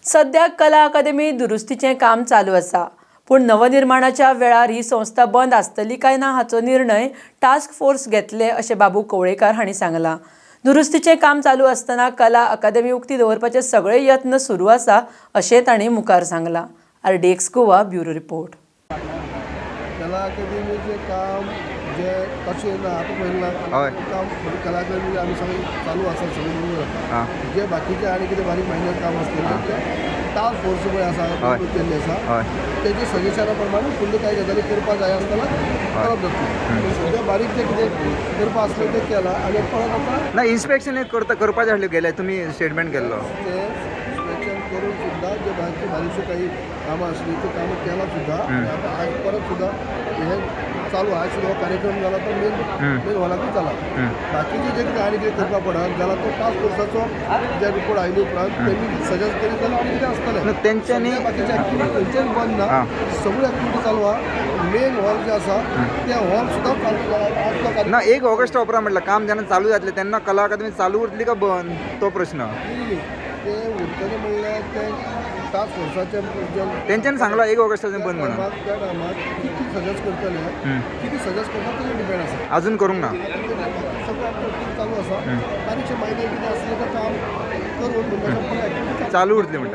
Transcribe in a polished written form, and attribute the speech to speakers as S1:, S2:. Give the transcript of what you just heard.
S1: सध्या कला अकादमी दुरुस्तीचें काम चालू आसा, पूण नवनिर्माणाच्या वेळार ही संस्था बंद आसतली काय ना हाचो निर्णय टास्क फोर्स घेतले अशें बाबू कवळेकार हांणी सांगलां। दुरुस्तीचें काम चालू आसतना कला अकादमी उक्ती दवरपाचे सगळे यत्न सुरू आसा अशें तांणी मुखार सांगलां। RDX Goa bureau report.
S2: कला अकादमीचे काम जे कशें ना आतां पळयलां काम कला अकादमी आमी सगळें चालू आसा सगळें जे बाकीचे आनी कितें बारीक मायनर काम आसतलें ते टास्क फोर्स पळय आसा केल्ले आसा तेजे सजेशना प्रमाणे फुडल्यो कांय गजाली करपाक जाय आसतना करप जातलें। सद्या बारीक जे कितें करपा आसलें तें केलां आनी परत आतां
S3: ना इन्स्पेक्शन करपाचें आसलें गेले तुमी स्टेटमेंट केल्लो
S2: ते इन्स्पेक्शन करून सुद्दां जे बारीकशी काही कामां आसलीं ती कामां केलां सुद्दां आतां आज परत सुद्दां हे चालू आयज सुद्दां हो कार्यक्रम जाला तो मेन हॉलाकूच जाला। बाकीचे जे कितें आनी कितें करपाक पडत जाल्यार तो टास्क फोर्साचो जे रिपोर्ट आयले उपरांत तेमी सजेस्ट केली जाल्यार आनी कितें आसतलें
S3: तेंच्यांनी
S2: बाकीचे एक्टिविटी खंयचेच बंद ना, सगळी एक्टिविटी चालू आहा। मेन हॉल जे आसा ते हॉल सुद्दां चालू
S3: ना 1 ऑगस्ट उपरांत म्हटलं काम जेन्ना चालू जातलें तेन्ना कला अकादमी चालू उरतली का बंद तो प्रश्न
S2: ते उरतले म्हणल्यार ते टास्क फोर्साचे
S3: तेंच्यांनी सांगलो 1 ऑगस्टाच्यान बंद म्हणून
S2: त्या टायमार कितें सजेस्ट करतले कितें सजेस्ट करता तेजेर डिपेंड आसा।
S3: अजून करूंक ना
S2: सगळें एक्टिविटी चालू आसा, बारीकशें मायनर कितें आसलें तें काम करून
S3: चालू उरतली म्हणटा।